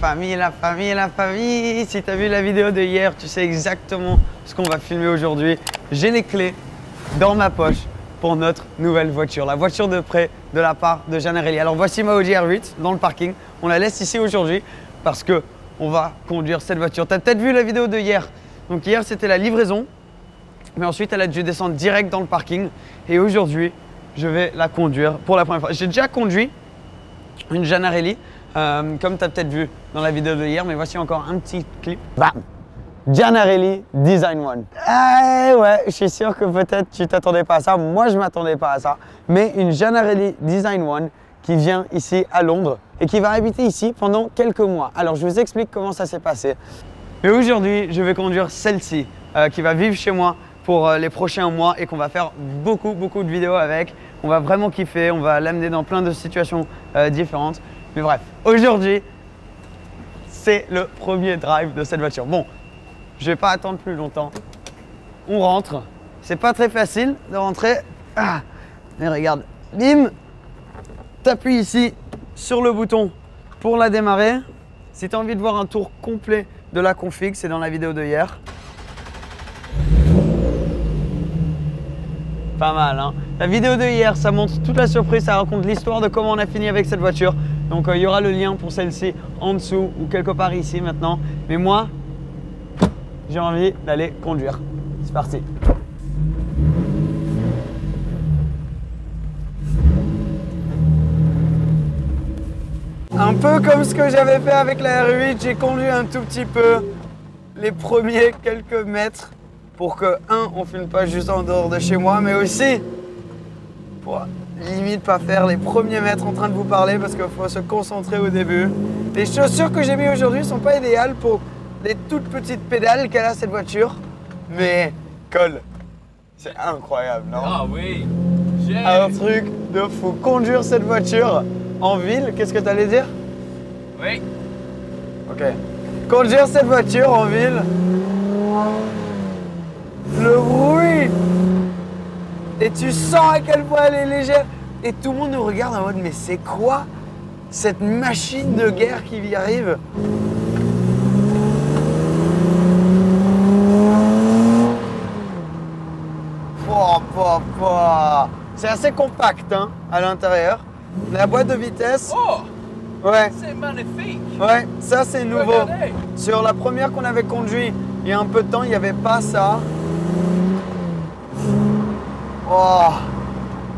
famille, la famille, la famille. Si tu as vu la vidéo de hier, tu sais exactement ce qu'on va filmer aujourd'hui. J'ai les clés dans ma poche pour notre nouvelle voiture, la voiture de prêt de la part de Gianarelli. Alors voici ma Audi R8 dans le parking. On la laisse ici aujourd'hui parce que on va conduire cette voiture. Tu as peut-être vu la vidéo de hier. Donc hier, c'était la livraison. Mais ensuite, elle a dû descendre direct dans le parking. Et aujourd'hui, je vais la conduire pour la première fois. J'ai déjà conduit une Gianarelli, comme tu as peut-être vu dans la vidéo de hier. Mais voici encore un petit clip. Bam! Gianarelli Design One. Ah ouais, je suis sûr que peut-être tu t'attendais pas à ça. Moi, je m'attendais pas à ça. Mais une Gianarelli Design One qui vient ici à Londres et qui va habiter ici pendant quelques mois. Alors, je vous explique comment ça s'est passé. Et aujourd'hui, je vais conduire celle-ci qui va vivre chez moi pour les prochains mois et qu'on va faire beaucoup de vidéos avec. On va vraiment kiffer, on va l'amener dans plein de situations différentes. Mais bref, aujourd'hui, c'est le premier drive de cette voiture. Bon, je ne vais pas attendre plus longtemps. On rentre. C'est pas très facile de rentrer. Ah, mais regarde, bim, t'appuies ici sur le bouton pour la démarrer. Si tu as envie de voir un tour complet de la config, c'est dans la vidéo de hier. Pas mal, hein. La vidéo de hier, ça montre toute la surprise, ça raconte l'histoire de comment on a fini avec cette voiture. Donc il y aura le lien pour celle-ci en dessous ou quelque part ici maintenant. Mais moi, j'ai envie d'aller conduire. C'est parti. Un peu comme ce que j'avais fait avec la R8, j'ai conduit un tout petit peu les premiers quelques mètres pour que, on filme pas juste en dehors de chez moi, mais aussi pour limite pas faire les premiers mètres en train de vous parler parce qu'il faut se concentrer au début. Les chaussures que j'ai mis aujourd'hui sont pas idéales pour les toutes petites pédales qu'elle a cette voiture, mais Cole, c'est incroyable, non? Ah oui, un truc de fou. Conduire cette voiture en ville, qu'est-ce que tu allais dire? Oui. Ok. Conduire cette voiture en ville, le bruit, et tu sens à quel point elle est légère. Et tout le monde nous regarde en mode, mais c'est quoi cette machine de guerre qui y arrive? C'est assez compact hein, à l'intérieur. La boîte de vitesse. Oh! Ouais. C'est magnifique! Ouais, ça c'est nouveau. Regardez. Sur la première qu'on avait conduite il y a un peu de temps, il n'y avait pas ça. Oh.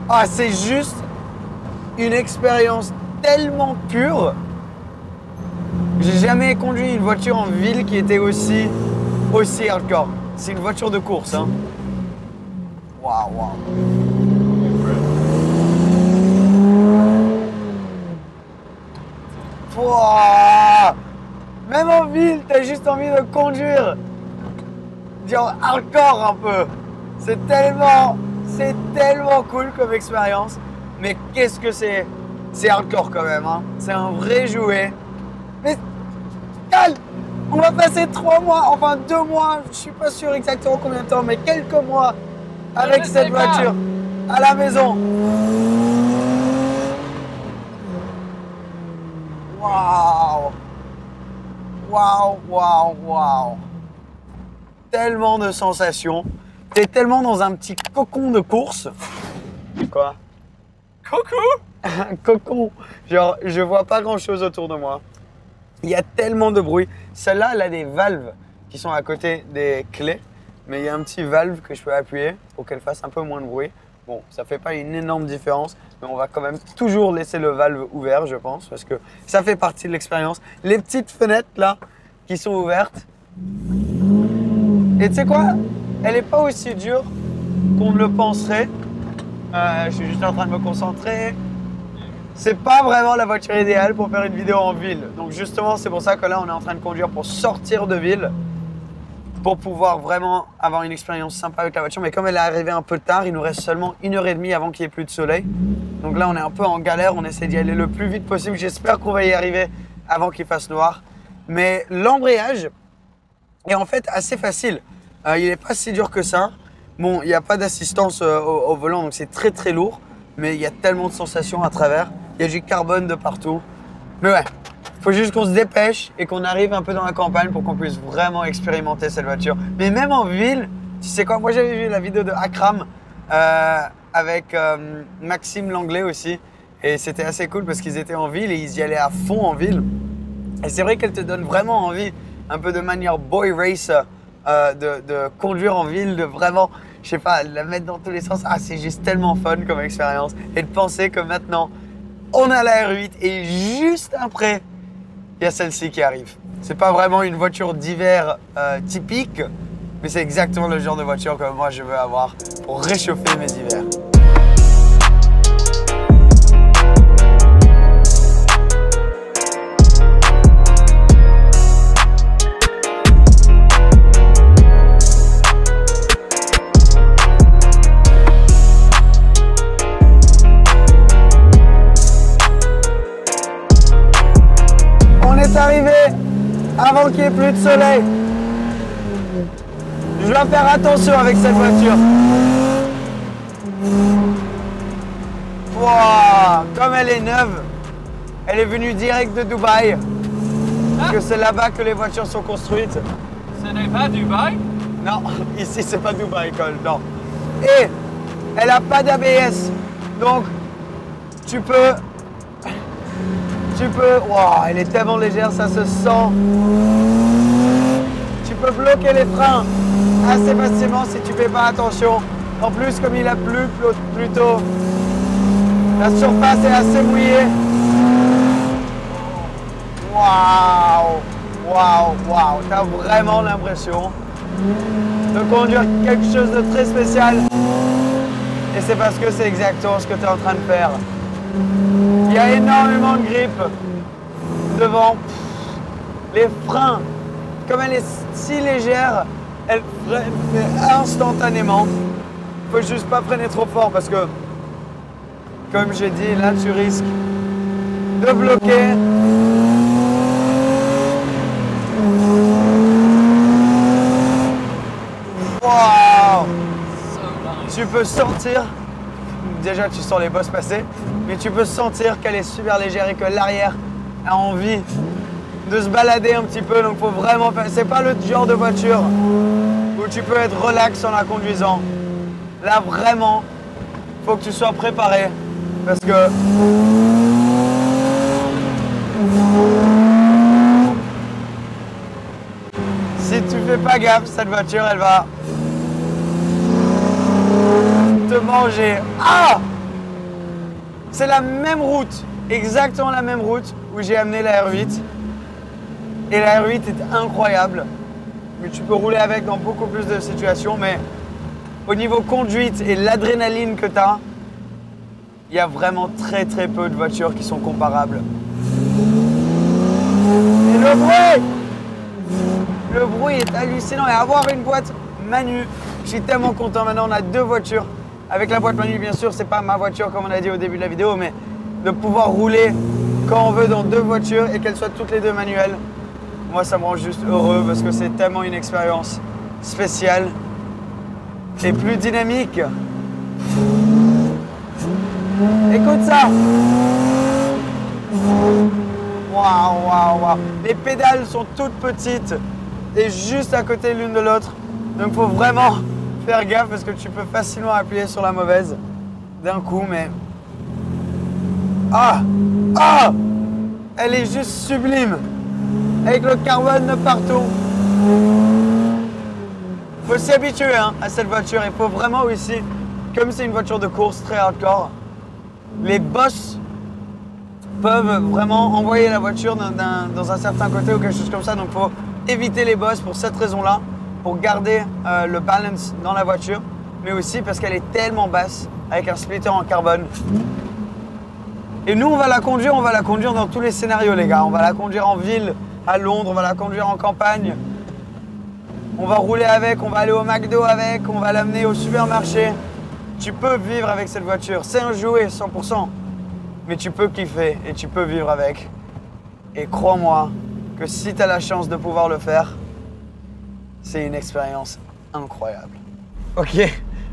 Ah, c'est juste une expérience tellement pure. J'ai jamais conduit une voiture en ville qui était aussi hardcore. C'est une voiture de course. Hein. Waouh. Wow. Même en ville, t'as juste envie de conduire. Dire hardcore un peu. C'est tellement cool comme expérience. Mais qu'est-ce que c'est? C'est hardcore quand même. Hein. C'est un vrai jouet. Mais calme, on va passer 3 mois, enfin 2 mois, je suis pas sûr exactement combien de temps, mais quelques mois avec cette voiture à la maison. Waouh! Waouh! Tellement de sensations. T'es tellement dans un petit cocon de course. Quoi? Coucou! Un cocon. Genre, je vois pas grand chose autour de moi. Il y a tellement de bruit. Celle-là, elle a des valves qui sont à côté des clés. Mais il y a un petit valve que je peux appuyer pour qu'elle fasse un peu moins de bruit. Bon, ça fait pas une énorme différence, mais on va quand même toujours laisser le valve ouvert, je pense, parce que ça fait partie de l'expérience. Les petites fenêtres là, qui sont ouvertes. Et tu sais quoi? Elle n'est pas aussi dure qu'on ne le penserait. Je suis juste en train de me concentrer. C'est pas vraiment la voiture idéale pour faire une vidéo en ville. Donc justement, c'est pour ça que là, on est en train de conduire pour sortir de ville, pour pouvoir vraiment avoir une expérience sympa avec la voiture. Mais comme elle est arrivée un peu tard, il nous reste seulement 1h30 avant qu'il n'y ait plus de soleil. Donc là, on est un peu en galère, on essaie d'y aller le plus vite possible. J'espère qu'on va y arriver avant qu'il fasse noir. Mais l'embrayage est en fait assez facile. Il n'est pas si dur que ça. Bon, il n'y a pas d'assistance au volant, donc c'est très lourd. Mais il y a tellement de sensations à travers. Il y a du carbone de partout. Mais ouais, Faut juste qu'on se dépêche et qu'on arrive un peu dans la campagne pour qu'on puisse vraiment expérimenter cette voiture. Mais même en ville, tu sais quoi, moi j'avais vu la vidéo de Akram avec Maxime Langlais aussi. Et c'était assez cool parce qu'ils étaient en ville et ils y allaient à fond en ville. Et c'est vrai qu'elle te donne vraiment envie, un peu de manière boy racer, de conduire en ville, de vraiment, je sais pas, la mettre dans tous les sens. Ah, c'est juste tellement fun comme expérience. Et de penser que maintenant, on a la R8 et juste après, il y a celle-ci qui arrive. C'est pas vraiment une voiture d'hiver typique, mais c'est exactement le genre de voiture que moi je veux avoir pour réchauffer mes hivers. Arrivé avant qu'il n'y ait plus de soleil. Je dois faire attention avec cette voiture. Wow, comme elle est neuve, elle est venue direct de Dubaï. Parce que c'est là-bas que les voitures sont construites. Ce n'est pas Dubaï? Non, ici c'est pas Dubaï, Cole, non. Et elle n'a pas d'ABS. Donc tu peux, wow, elle est tellement légère, ça se sent. Tu peux bloquer les freins assez facilement si tu fais pas attention. En plus, comme il a plu plus tôt, la surface est assez mouillée. Waouh, waouh, waouh, t'as vraiment l'impression de conduire quelque chose de très spécial. Et c'est parce que c'est exactement ce que tu es en train de faire. Il y a énormément de grip devant. Les freins, comme elle est si légère, elle freine instantanément. Il ne faut juste pas freiner trop fort parce que, comme j'ai dit, là tu risques de bloquer. Wow! Tu peux sentir, déjà tu sens les bosses passer, mais tu peux sentir qu'elle est super légère et que l'arrière a envie de se balader un petit peu. Donc faut vraiment faire. C'est pas le genre de voiture où tu peux être relax en la conduisant. Là vraiment, faut que tu sois préparé parce que si tu fais pas gaffe, cette voiture elle va te manger. Ah! C'est la même route, exactement la même route où j'ai amené la R8. Et la R8 est incroyable. Mais tu peux rouler avec dans beaucoup plus de situations. Mais au niveau conduite et l'adrénaline que tu as, il y a vraiment très très peu de voitures qui sont comparables. Et le bruit est hallucinant. Et avoir une boîte manu, je suis tellement content. Maintenant, on a deux voitures. Avec la boîte manu, bien sûr, c'est pas ma voiture comme on a dit au début de la vidéo, mais de pouvoir rouler quand on veut dans deux voitures et qu'elles soient toutes les deux manuelles, moi, ça me rend juste heureux parce que c'est tellement une expérience spéciale et plus dynamique. Écoute ça! Waouh, waouh, waouh! Les pédales sont toutes petites et juste à côté l'une de l'autre. Donc, il faut vraiment faire gaffe parce que tu peux facilement appuyer sur la mauvaise d'un coup, mais... Ah! Ah! Elle est juste sublime! Avec le carbone de partout. Il faut s'y habituer à cette voiture. Il faut vraiment aussi, comme c'est une voiture de course très hardcore, les boss peuvent vraiment envoyer la voiture dans un certain côté ou quelque chose comme ça. Donc il faut éviter les boss pour cette raison-là, pour garder le balance dans la voiture, mais aussi parce qu'elle est tellement basse avec un splitter en carbone. Et nous, on va la conduire dans tous les scénarios, les gars. On va la conduire en ville, à Londres, on va la conduire en campagne. On va rouler avec, on va aller au McDo avec, on va l'amener au supermarché. Tu peux vivre avec cette voiture. C'est un jouet, 100%. Mais tu peux kiffer et tu peux vivre avec. Et crois-moi que si tu as la chance de pouvoir le faire, c'est une expérience incroyable. Ok,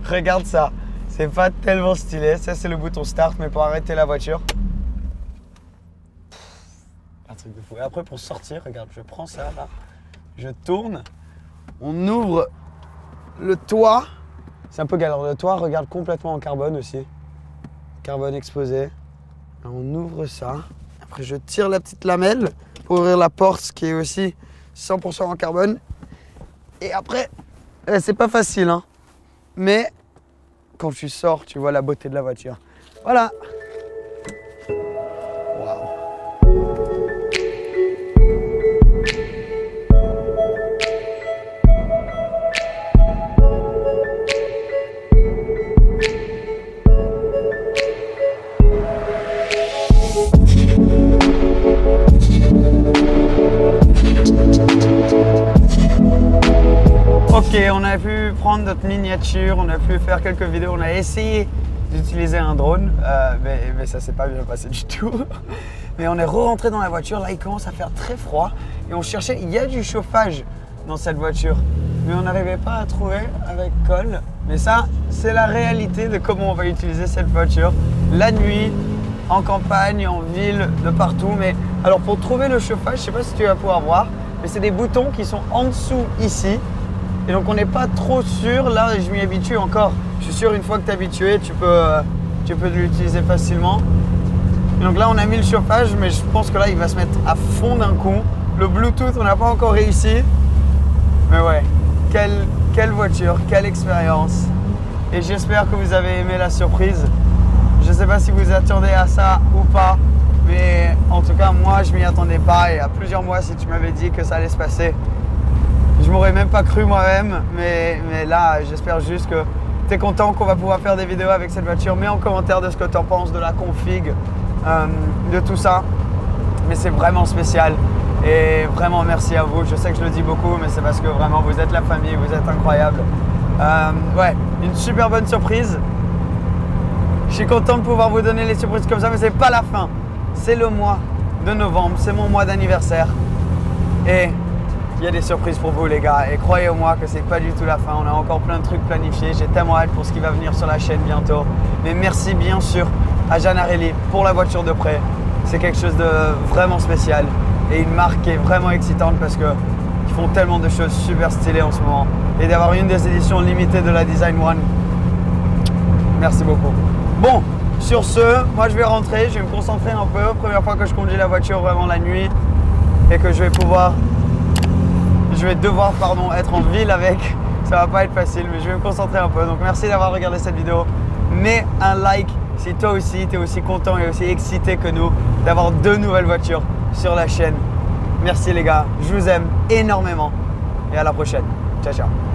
regarde ça. C'est pas tellement stylé. Ça, c'est le bouton start, mais pour arrêter la voiture. truc de fou. Et après, pour sortir, regarde, je prends ça là, je tourne, on ouvre le toit. C'est un peu galère. Le toit, regarde, complètement en carbone aussi. Carbone exposé. Là, on ouvre ça. Après, je tire la petite lamelle pour ouvrir la porte, qui est aussi 100% en carbone. Et après, c'est pas facile, hein. Mais quand tu sors, tu vois la beauté de la voiture. Voilà. Waouh. Ok, on a pu prendre notre miniature, on a pu faire quelques vidéos, on a essayé d'utiliser un drone, mais ça s'est pas bien passé du tout. Mais on est re-rentré dans la voiture, là il commence à faire très froid et on cherchait, il y a du chauffage dans cette voiture, mais on n'arrivait pas à trouver avec Cole. Mais ça, c'est la réalité de comment on va utiliser cette voiture, la nuit, en campagne, en ville, de partout. Mais alors pour trouver le chauffage, je sais pas si tu vas pouvoir voir, mais c'est des boutons qui sont en dessous ici. Et donc on n'est pas trop sûr, là je m'y habitue encore. Je suis sûr une fois que tu es habitué, tu peux l'utiliser facilement. Et donc là on a mis le chauffage, mais je pense que là il va se mettre à fond d'un coup. Le Bluetooth on n'a pas encore réussi. Mais ouais, quelle voiture, quelle expérience. Et j'espère que vous avez aimé la surprise. Je ne sais pas si vous attendez à ça ou pas, mais en tout cas moi je m'y attendais pas. Et il y a plusieurs mois si tu m'avais dit que ça allait se passer, je m'aurais même pas cru moi-même, mais là, j'espère juste que tu es content qu'on va pouvoir faire des vidéos avec cette voiture. Mets en commentaire de ce que tu en penses, de la config, de tout ça. Mais c'est vraiment spécial et vraiment merci à vous. Je sais que je le dis beaucoup, mais c'est parce que vraiment vous êtes la famille, vous êtes incroyables. Ouais, une super bonne surprise. Je suis content de pouvoir vous donner les surprises comme ça, mais c'est pas la fin. C'est le mois de novembre, c'est mon mois d'anniversaire. Et il y a des surprises pour vous les gars, et croyez-moi que c'est pas du tout la fin, on a encore plein de trucs planifiés, j'ai tellement hâte pour ce qui va venir sur la chaîne bientôt. Mais merci bien sûr à Giannarelli pour la voiture de prêt, c'est quelque chose de vraiment spécial et une marque qui est vraiment excitante parce qu'ils font tellement de choses super stylées en ce moment. Et d'avoir une des éditions limitées de la Design One, merci beaucoup. Bon, sur ce, moi je vais rentrer, je vais me concentrer un peu, première fois que je conduis la voiture vraiment la nuit et que je vais devoir être en ville avec, ça va pas être facile, mais je vais me concentrer un peu. Donc merci d'avoir regardé cette vidéo. Mets un like si toi aussi tu es aussi content et aussi excité que nous d'avoir 2 nouvelles voitures sur la chaîne. Merci les gars, je vous aime énormément et à la prochaine. Ciao ciao.